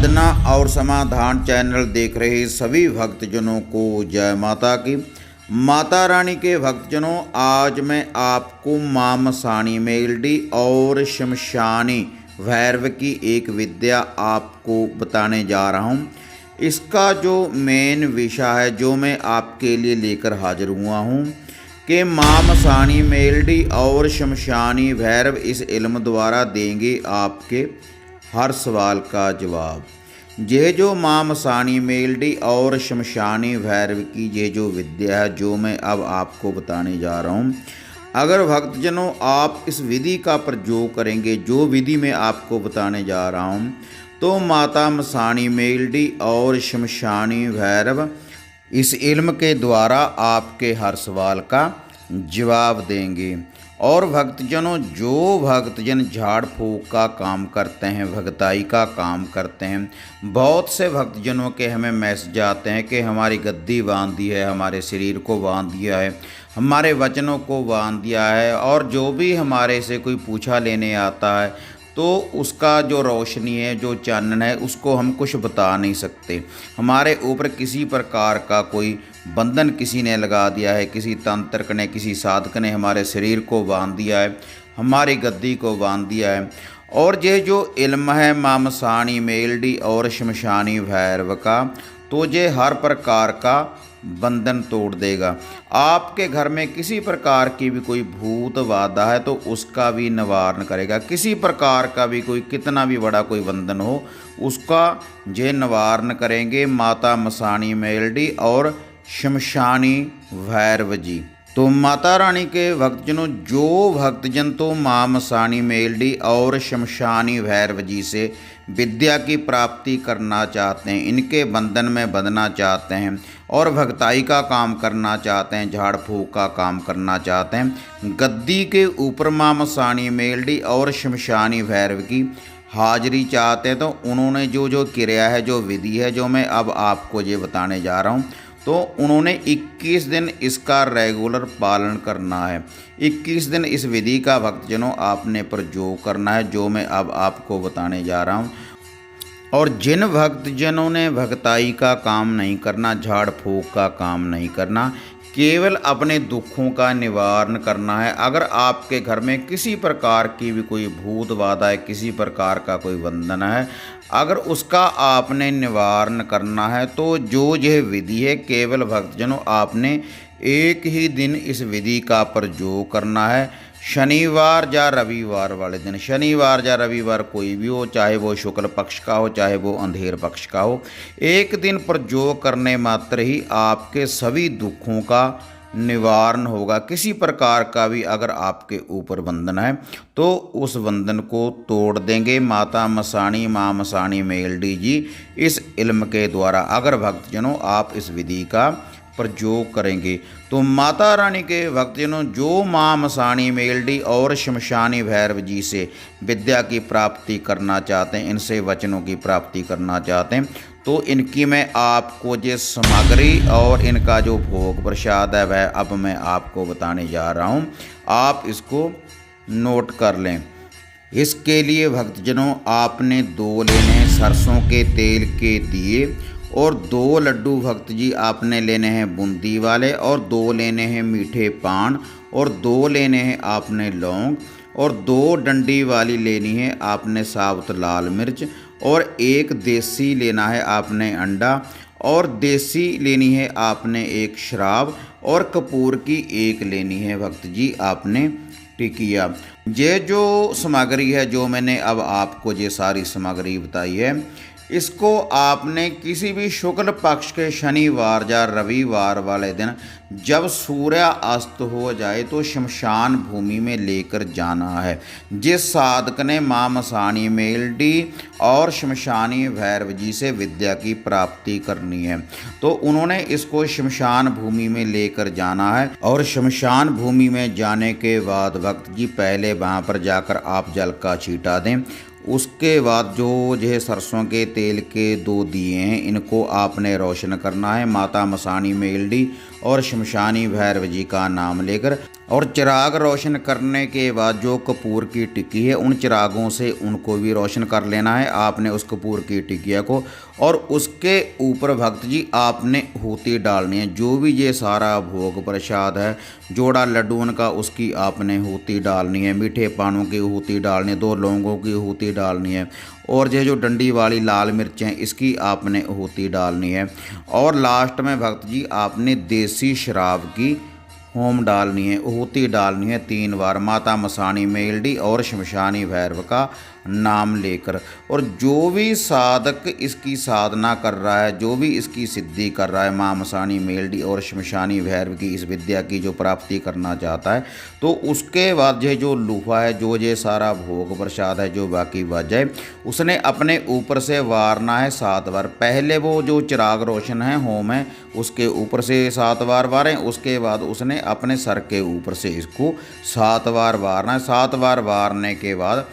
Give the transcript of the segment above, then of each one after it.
साधना और समाधान चैनल देख रहे सभी भक्तजनों को जय माता की। माता रानी के भक्तजनों, आज मैं आपको मां मसाणी मेलडी और शमशानी भैरव की एक विद्या आपको बताने जा रहा हूँ। इसका जो मेन विषय है जो मैं आपके लिए लेकर हाजिर हुआ हूँ कि मां मसाणी मेलडी और शमशानी भैरव इस इल्म द्वारा देंगे आपके हर सवाल का जवाब। ये जो मां मसाणी मेलडी और शमशानी भैरव की ये जो विद्या है जो मैं अब आपको बताने जा रहा हूँ, अगर भक्तजनों आप इस विधि का प्रयोग करेंगे, जो विधि मैं आपको बताने जा रहा हूँ, तो माता मसाणी मेलडी और शमशानी भैरव इस इल्म के द्वारा आपके हर सवाल का जवाब देंगे। और भक्तजनों, जो भक्तजन झाड़ फूँक का काम करते हैं, भगताई का काम करते हैं, बहुत से भक्तजनों के हमें मैसेज आते हैं कि हमारी गद्दी बांध दी है, हमारे शरीर को बांध दिया है, हमारे वचनों को बांध दिया है, और जो भी हमारे से कोई पूछा लेने आता है तो उसका जो रोशनी है, जो चानन है, उसको हम कुछ बता नहीं सकते। हमारे ऊपर किसी प्रकार का कोई बंधन किसी ने लगा दिया है, किसी तंत्रक ने, किसी साधक ने हमारे शरीर को बांध दिया है, हमारी गद्दी को बांध दिया है। और ये जो इल्म है मां मसाणी मेलडी और शमशानी भैरव का, तो ये हर प्रकार का बंधन तोड़ देगा। आपके घर में किसी प्रकार की भी कोई भूत बाधा है तो उसका भी निवारण करेगा। किसी प्रकार का भी कोई कितना भी बड़ा कोई बंधन हो उसका ये निवारण करेंगे माता मसाणी मेलडी और शमशानी भैरव जी। तो माता रानी के भक्तजनों, जो भक्तजन तो मां मसाणी मेलडी और शमशानी भैरव जी से विद्या की प्राप्ति करना चाहते हैं, इनके बंधन में बंधना चाहते हैं और भगताई का काम करना चाहते हैं, झाड़ फूँक का काम करना चाहते हैं, गद्दी के ऊपर मां मसाणी मेलडी और शमशानी भैरव की हाजिरी चाहते हैं, तो उन्होंने जो जो क्रिया है, जो विधि है, जो मैं अब आपको ये बताने जा रहा हूँ, तो उन्होंने 21 दिन इसका रेगुलर पालन करना है। 21 दिन इस विधि का भक्तजनों आपने प्रयोग करना है, जो मैं अब आपको बताने जा रहा हूँ। और जिन भक्तजनों ने भगताई का काम नहीं करना, झाड़ फूँक का काम नहीं करना, केवल अपने दुखों का निवारण करना है, अगर आपके घर में किसी प्रकार की भी कोई भूत बाधा है, किसी प्रकार का कोई बंधन है, अगर उसका आपने निवारण करना है, तो जो यह विधि है, केवल भक्तजनों आपने एक ही दिन इस विधि का प्रयोग करना है, शनिवार या रविवार वाले दिन। शनिवार या रविवार कोई भी हो, चाहे वो शुक्ल पक्ष का हो, चाहे वो अंधेर पक्ष का हो, एक दिन प्रयोग करने मात्र ही आपके सभी दुखों का निवारण होगा। किसी प्रकार का भी अगर आपके ऊपर बंधन है तो उस बंधन को तोड़ देंगे माता मसाणी, मां मसाणी मेलडी जी इस इल्म के द्वारा, अगर भक्तजनों आप इस विधि का प्रयोग करेंगे। तो माता रानी के भक्तजनों, जो मां मसाणी मेलडी और शमशानी भैरव जी से विद्या की प्राप्ति करना चाहते हैं, इनसे वचनों की प्राप्ति करना चाहते हैं, तो इनकी मैं आपको ये सामग्री और इनका जो भोग प्रसाद है वह अब मैं आपको बताने जा रहा हूँ। आप इसको नोट कर लें। इसके लिए भक्तजनों आपने 2 लेने सरसों के तेल के दिए, और 2 लड्डू भक्त जी आपने लेने हैं बूंदी वाले, और 2 लेने हैं मीठे पान, और 2 लेने हैं आपने लौंग, और 2 डंडी वाली लेनी है आपने साबुत लाल मिर्च, और 1 देसी लेना है आपने अंडा, और देसी लेनी है आपने 1 शराब, और कपूर की 1 लेनी है भक्त जी आपने टिकिया। ये जो सामग्री है जो मैंने अब आपको ये सारी सामग्री बताई है, इसको आपने किसी भी शुक्ल पक्ष के शनिवार या रविवार वाले दिन जब सूर्य अस्त हो जाए तो शमशान भूमि में लेकर जाना है। जिस साधक ने मां मसाणी मेलडी और शमशानी भैरव जी से विद्या की प्राप्ति करनी है, तो उन्होंने इसको शमशान भूमि में लेकर जाना है। और शमशान भूमि में जाने के बाद भक्त जी पहले वहाँ पर जाकर आप जल का छींटा दें। उसके बाद जो यह सरसों के तेल के 2 दिए हैं, इनको आपने रोशन करना है माता मसाणी मेलडी और शमशानी भैरव जी का नाम लेकर। और चिराग रोशन करने के बाद जो कपूर की टिक्की है उन चिरागों से उनको भी रोशन कर लेना है आपने उस कपूर की टिकिया को। और उसके ऊपर भक्त जी आपने होती डालनी है। जो भी ये सारा भोग प्रसाद है, जोड़ा लड्डून का, उसकी आपने होती डालनी है। मीठे पानों की होती डालनी है, 2 लौंगों की होती डालनी है, और ये जो डंडी वाली लाल मिर्च हैं इसकी आपने होती डालनी है। और लास्ट में भक्त जी आपने देसी शराब की होम डालनी है, होती डालनी है 3 बार, माता मसाणी मेलडी और शमशानी भैरव का नाम लेकर। और जो भी साधक इसकी साधना कर रहा है, जो भी इसकी सिद्धि कर रहा है, माँ मसाणी मेलडी और शमशानी भैरव की इस विद्या की जो प्राप्ति करना चाहता है, तो उसके बाद ये जो लूफा है, जो ये सारा भोग प्रसाद है, जो बाकी बच जाए, उसने अपने ऊपर से वारना है 7 बार। पहले वो जो चिराग रोशन है, होम है, उसके ऊपर से 7 बार वारें। उसके बाद उसने अपने सर के ऊपर से इसको 7 बार वारना है। 7 बार वारने के बाद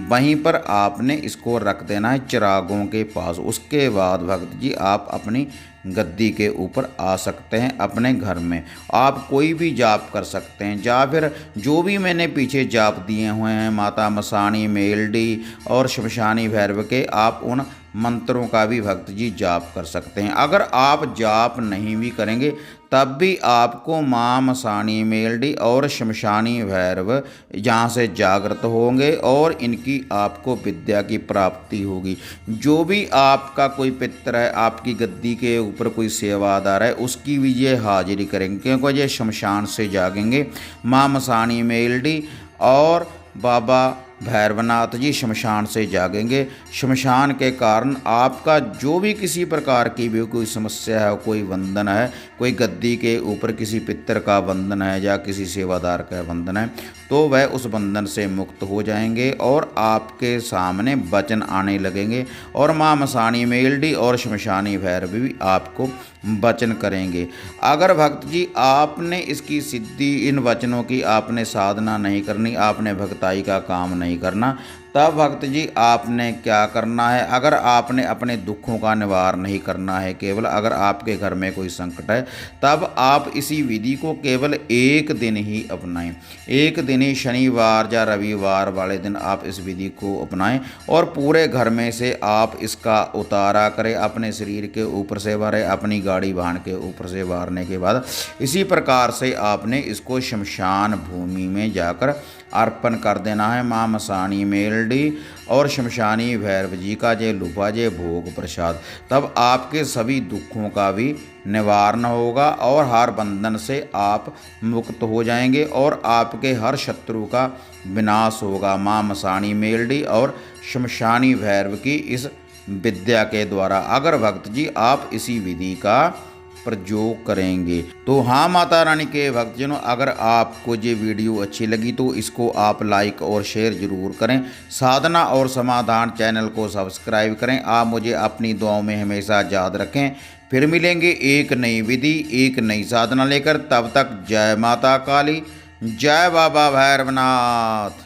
वहीं पर आपने इसको रख देना है चिरागों के पास। उसके बाद भक्त जी आप अपनी गद्दी के ऊपर आ सकते हैं। अपने घर में आप कोई भी जाप कर सकते हैं, या फिर जो भी मैंने पीछे जाप दिए हुए हैं माता मसाणी मेलडी और शमशानी भैरव के, आप उन मंत्रों का भी भक्त जी जाप कर सकते हैं। अगर आप जाप नहीं भी करेंगे तब भी आपको माँ मसाणी मेलडी और शमशानी भैरव यहाँ से जागृत होंगे और इनकी आपको विद्या की प्राप्ति होगी। जो भी आपका कोई पितर है, आपकी गद्दी के ऊपर कोई सेवादार है, उसकी भी ये हाजिरी करेंगे, क्योंकि ये शमशान से जागेंगे। माँ मसाणी मेलडी और बाबा भैरवनाथ जी शमशान से जागेंगे। शमशान के कारण आपका जो भी किसी प्रकार की भी कोई समस्या है, कोई बंधन है, कोई गद्दी के ऊपर किसी पितर का बंधन है या किसी सेवादार का बंधन है, तो वह उस बंधन से मुक्त हो जाएंगे और आपके सामने वचन आने लगेंगे। और माँ मसाणी मेलडी और शमशानी भैरव भी आपको वचन करेंगे। अगर भक्त जी आपने इसकी सिद्धि, इन वचनों की आपने साधना नहीं करनी, आपने भक्ताई का काम नहीं करना, तब भक्त जी आपने क्या करना है? अगर आपने अपने दुखों का निवारण नहीं करना है, केवल अगर आपके घर में कोई संकट है, तब आप इसी विधि को केवल 1 दिन ही अपनाएं। 1 दिन ही, शनिवार या रविवार वाले दिन आप इस विधि को अपनाएं और पूरे घर में से आप इसका उतारा करें। अपने शरीर के ऊपर से वारें, अपनी गाड़ी वाहन के ऊपर से वारने के बाद इसी प्रकार से आपने इसको शमशान भूमि में जाकर अर्पण कर देना है। माँ मसाणी मेलडी और शमशानी भैरव जी का जे लुफा जे भोग प्रसाद, तब आपके सभी दुखों का भी निवारण होगा और हर बंधन से आप मुक्त हो जाएंगे और आपके हर शत्रु का विनाश होगा। माँ मसाणी मेलडी और शमशानी भैरव की इस विद्या के द्वारा, अगर भक्त जी आप इसी विधि का प्रयोग करेंगे। तो हाँ माता रानी के भक्तजनों, अगर आपको ये वीडियो अच्छी लगी तो इसको आप लाइक और शेयर ज़रूर करें। साधना और समाधान चैनल को सब्सक्राइब करें। आप मुझे अपनी दुआओं में हमेशा याद रखें। फिर मिलेंगे एक नई विधि, एक नई साधना लेकर। तब तक जय माता काली, जय बाबा भैरवनाथ।